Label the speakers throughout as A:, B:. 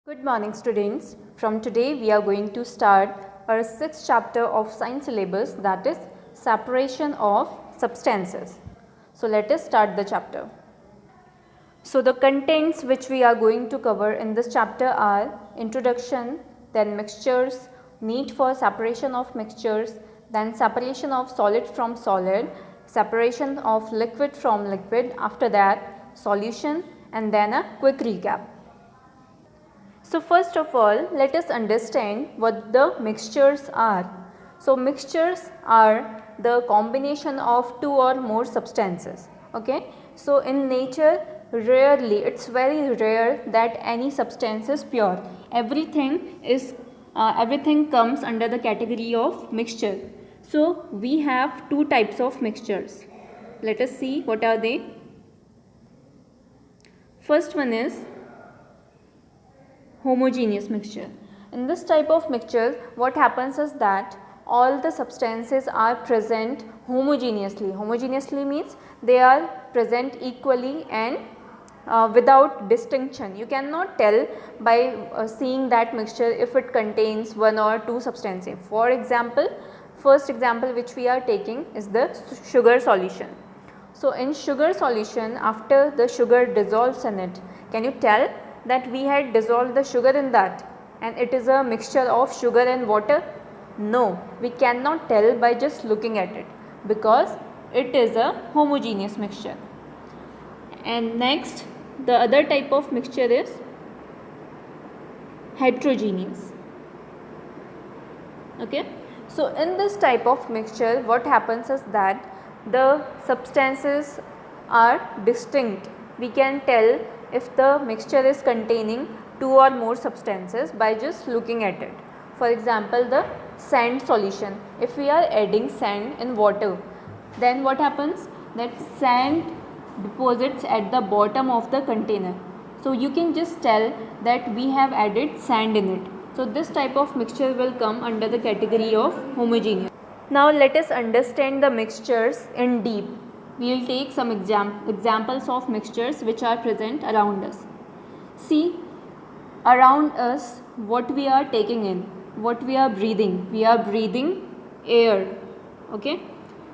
A: Good morning students. From today we are going to start our sixth chapter of science syllabus, that is separation of substances. So let us start the chapter. So the contents which we are going to cover in this chapter are introduction, then mixtures, need for separation of mixtures, then separation of solid from solid, separation of liquid from liquid, after that solution, and then a quick recap. So first of all, let us understand what the mixtures are. So mixtures are the combination of two or more substances. Okay. So in nature, rarely, it's very rare that any substance is pure. Everything comes under the category of mixture. So we have two types of mixtures. Let us see what are they. First one is homogeneous mixture. In this type of mixture, what happens is that all the substances are present homogeneously. Homogeneously means they are present equally and without distinction. You cannot tell by seeing that mixture if it contains one or two substances. For example, first example which we are taking is the sugar solution. So in sugar solution, after the sugar dissolves in it, can you tell that we had dissolved the sugar in that and it is a mixture of sugar and water? No, we cannot tell by just looking at it because it is a homogeneous mixture. And next, the other type of mixture is heterogeneous. Okay. So in this type of mixture, what happens is that the substances are distinct. We can tell if the mixture is containing two or more substances by just looking at it. For example, the sand solution. If we are adding sand in water, then what happens? That sand deposits at the bottom of the container. So you can just tell that we have added sand in it. So this type of mixture will come under the category of homogeneous. Now let us understand the mixtures in deep. We will take some examples of mixtures which are present around us. See, around us what we are taking in, what we are breathing. We are breathing air, okay,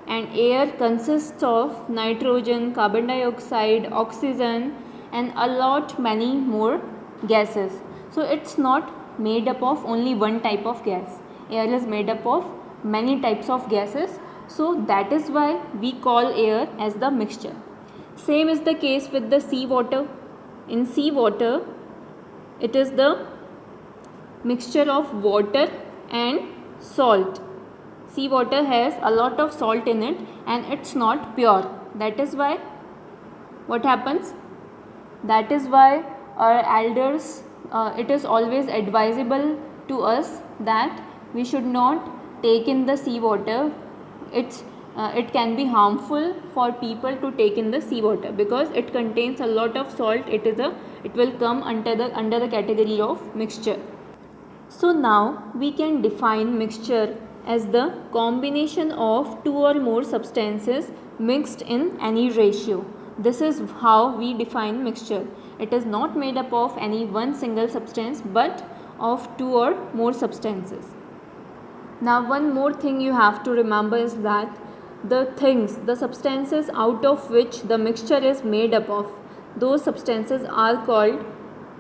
A: and air consists of nitrogen, carbon dioxide, oxygen and a lot many more gases. So it's not made up of only one type of gas. Air is made up of many types of gases. So that is why we call air as the mixture. Same is the case with the sea water. In sea water, it is the mixture of water and salt. Sea water has a lot of salt in it and it's not pure. That is why what happens? That is why our elders, it is always advisable to us that we should not take in the sea water. It can be harmful for people to take in the sea water because it contains a lot of salt. It will come under the category of mixture. So now we can define mixture as the combination of two or more substances mixed in any ratio. This is how we define mixture. It is not made up of any one single substance but of two or more substances. Now one more thing you have to remember is that the substances out of which the mixture is made up of, those substances are called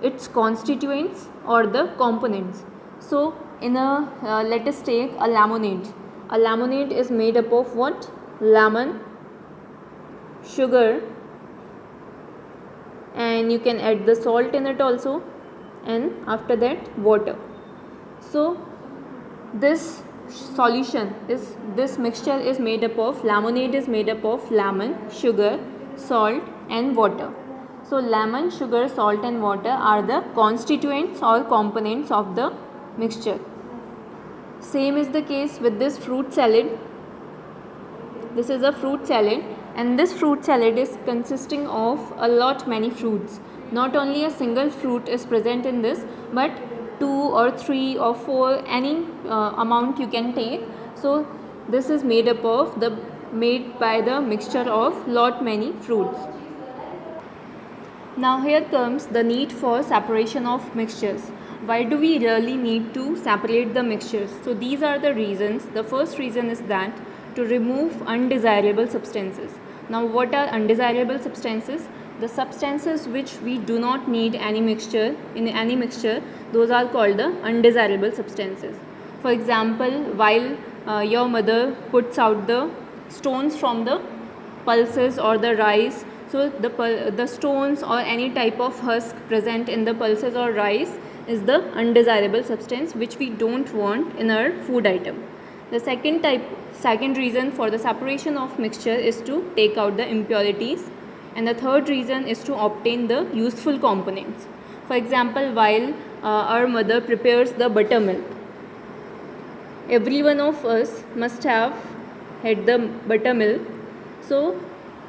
A: its constituents or the components. So let us take a lemonade. A lemonade is made up of what? Lemon, sugar, and you can add the salt in it also, and after that water. So this mixture is made up of, lemonade is made up of lemon, sugar, salt and water. So lemon, sugar, salt and water are the constituents or components of the mixture. Same is the case with this fruit salad. This is a fruit salad and this fruit salad is consisting of a lot many fruits. Not only a single fruit is present in this, but 2 or 3 or 4, any amount you can take. So this is made by the mixture of lot many fruits. Now here comes the need for separation of mixtures. Why do we really need to separate the mixtures? So these are the reasons. The first reason is that to remove undesirable substances. Now what are undesirable substances? The substances which we do not need any mixture in any mixture, those are called the undesirable substances. For example, while your mother puts out the stones from the pulses or the rice, so the stones or any type of husk present in the pulses or rice is the undesirable substance which we don't want in our food item. The second reason for the separation of mixture is to take out the impurities, and the third reason is to obtain the useful components. For example, while our mother prepares the buttermilk, every one of us must have had the buttermilk. So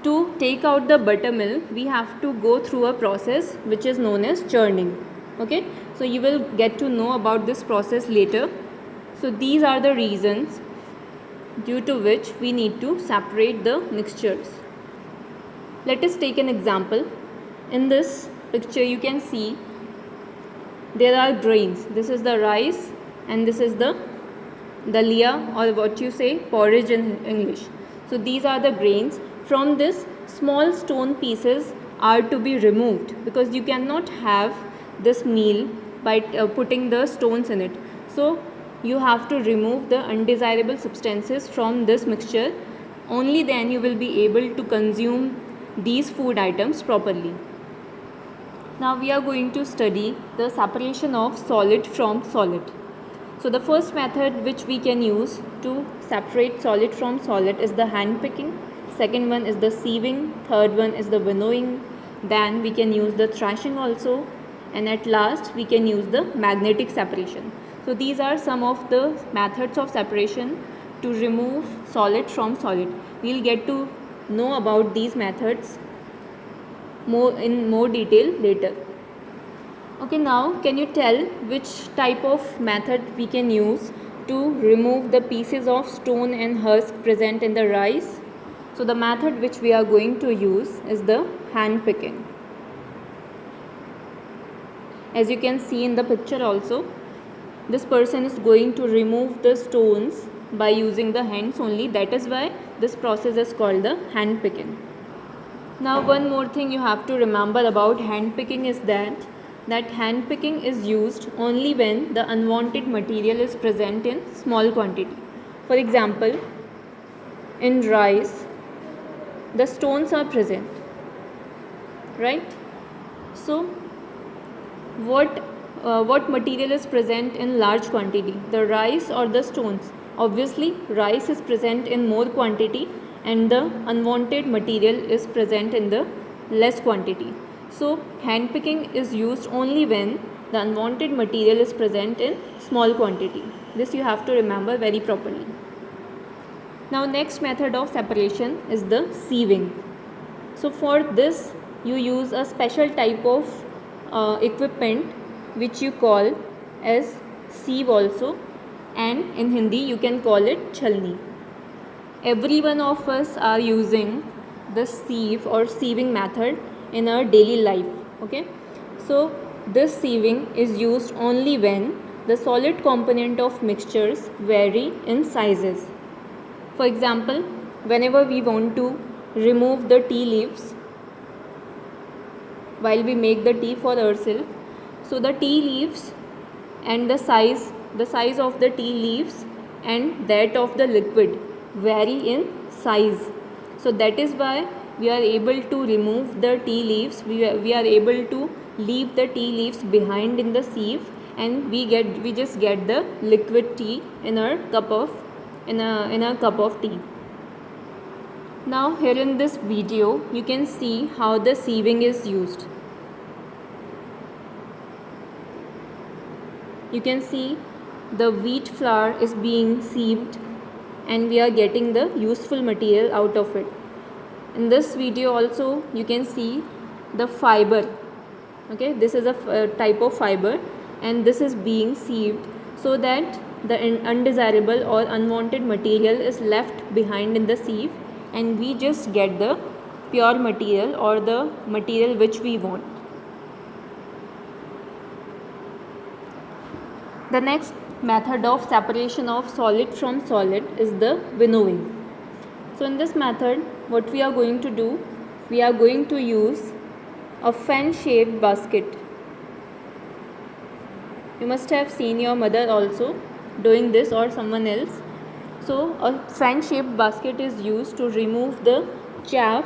A: to take out the buttermilk, we have to go through a process which is known as churning. Okay, so you will get to know about this process later. So these are the reasons due to which we need to separate the mixtures. Let us take an example. In this picture you can see there are grains. This is the rice and this is the dalia, or what you say, porridge in English. So these are the grains. From this, small stone pieces are to be removed because you cannot have this meal by putting the stones in it. So you have to remove the undesirable substances from this mixture. Only then you will be able to consume these food items properly. Now we are going to study the separation of solid from solid. So the first method which we can use to separate solid from solid is the hand picking. Second one is the sieving. Third one is the winnowing. Then we can use the thrashing also. And at last we can use the magnetic separation. So these are some of the methods of separation to remove solid from solid. We'll get to know about these methods in more detail later. Okay, now can you tell which type of method we can use to remove the pieces of stone and husk present in the rice? So the method which we are going to use is the hand picking. As you can see in the picture also, this person is going to remove the stones by using the hands only. That is why this process is called the hand picking. Now one more thing you have to remember about hand picking is that hand picking is used only when the unwanted material is present in small quantity. For example, in rice, the stones are present, right? So what material is present in large quantity, the rice or the stones? Obviously rice is present in more quantity and the unwanted material is present in the less quantity. So hand picking is used only when the unwanted material is present in small quantity. This you have to remember very properly. Now next method of separation is the sieving. So for this you use a special type of equipment which you call as sieve also, and in Hindi you can call it chalni. Every one of us are using the sieve or sieving method in our daily life. Okay, so this sieving is used only when the solid component of mixtures vary in sizes. For example, whenever we want to remove the tea leaves while we make the tea for ourselves, so the tea leaves and the size of the tea leaves and that of the liquid vary in size. So that is why we are able to remove the tea leaves, we are able to leave the tea leaves behind in the sieve, and we just get the liquid tea in our cup of tea. Now here in this video you can see how the sieving is used. You can see the wheat flour is being sieved and we are getting the useful material out of it. In this video also you can see the fiber. Okay, this is a type of fiber and this is being sieved so that the undesirable or unwanted material is left behind in the sieve and we just get the pure material or the material which we want. The next method of separation of solid from solid is the winnowing. So in this method, what we are going to do, we are going to use a fan shaped basket. You must have seen your mother also doing this or someone else. So a fan shaped basket is used to remove the chaff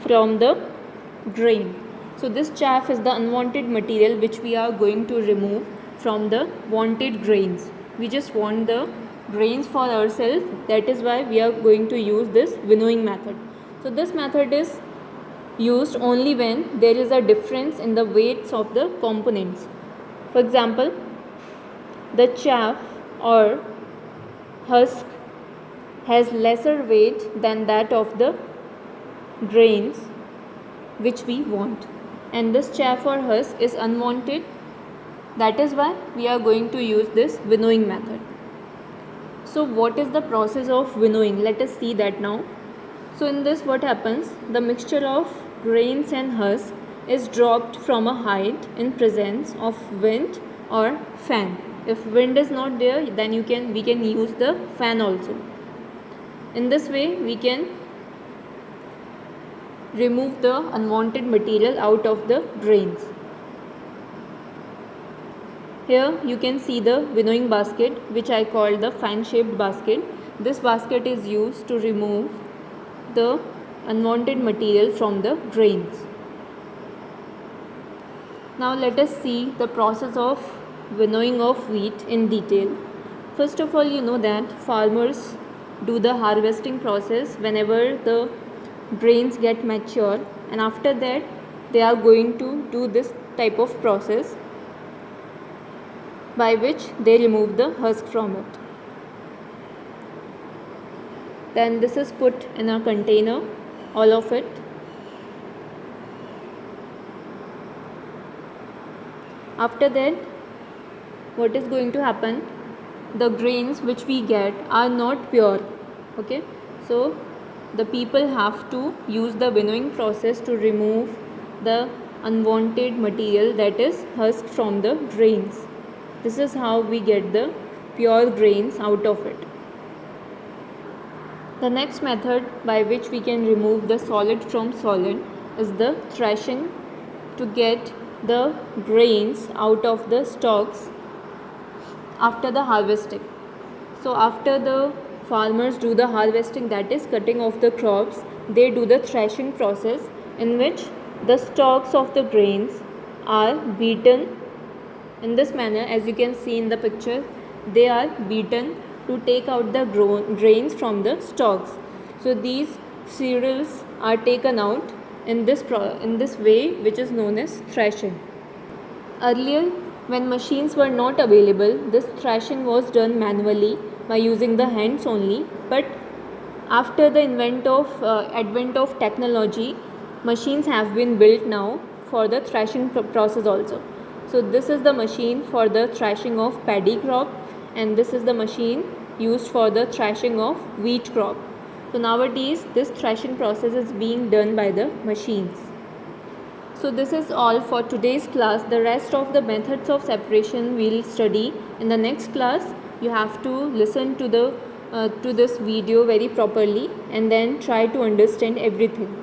A: from the grain. So this chaff is the unwanted material which we are going to remove from the wanted grains. We just want the grains for ourselves, that is why we are going to use this winnowing method. So this method is used only when there is a difference in the weights of the components. For example, the chaff or husk has lesser weight than that of the grains which we want, and this chaff or husk is unwanted. That is why we are going to use this winnowing method. So what is the process of winnowing? Let us see that now. So in this, what happens? The mixture of grains and husk is dropped from a height in presence of wind or fan. If wind is not there, then we can use the fan also. In this way, we can remove the unwanted material out of the grains. Here you can see the winnowing basket, which I called the fan shaped basket. This basket is used to remove the unwanted material from the grains. Now let us see the process of winnowing of wheat in detail. First of all, you know that farmers do the harvesting process whenever the grains get mature, and after that they are going to do this type of process by which they remove the husk from it. Then this is put in a container, all of it. After that, what is going to happen? The grains which we get are not pure. Okay, so the people have to use the winnowing process to remove the unwanted material, that is husk, from the grains. This is how we get the pure grains out of it. The next method by which we can remove the solid from solid is the threshing, to get the grains out of the stalks after the harvesting. So after the farmers do the harvesting, that is cutting off the crops, they do the threshing process, in which the stalks of the grains are beaten in this manner. As you can see in the picture, they are beaten to take out the grains from the stalks. So these cereals are taken out in this way, which is known as threshing. Earlier, when machines were not available, this threshing was done manually by using the hands only. But after the advent of technology, machines have been built now for the threshing process also. So this is the machine for the threshing of paddy crop, and this is the machine used for the threshing of wheat crop. So nowadays this threshing process is being done by the machines. So this is all for today's class. The rest of the methods of separation we will study in the next class. You have to listen to this video very properly and then try to understand everything.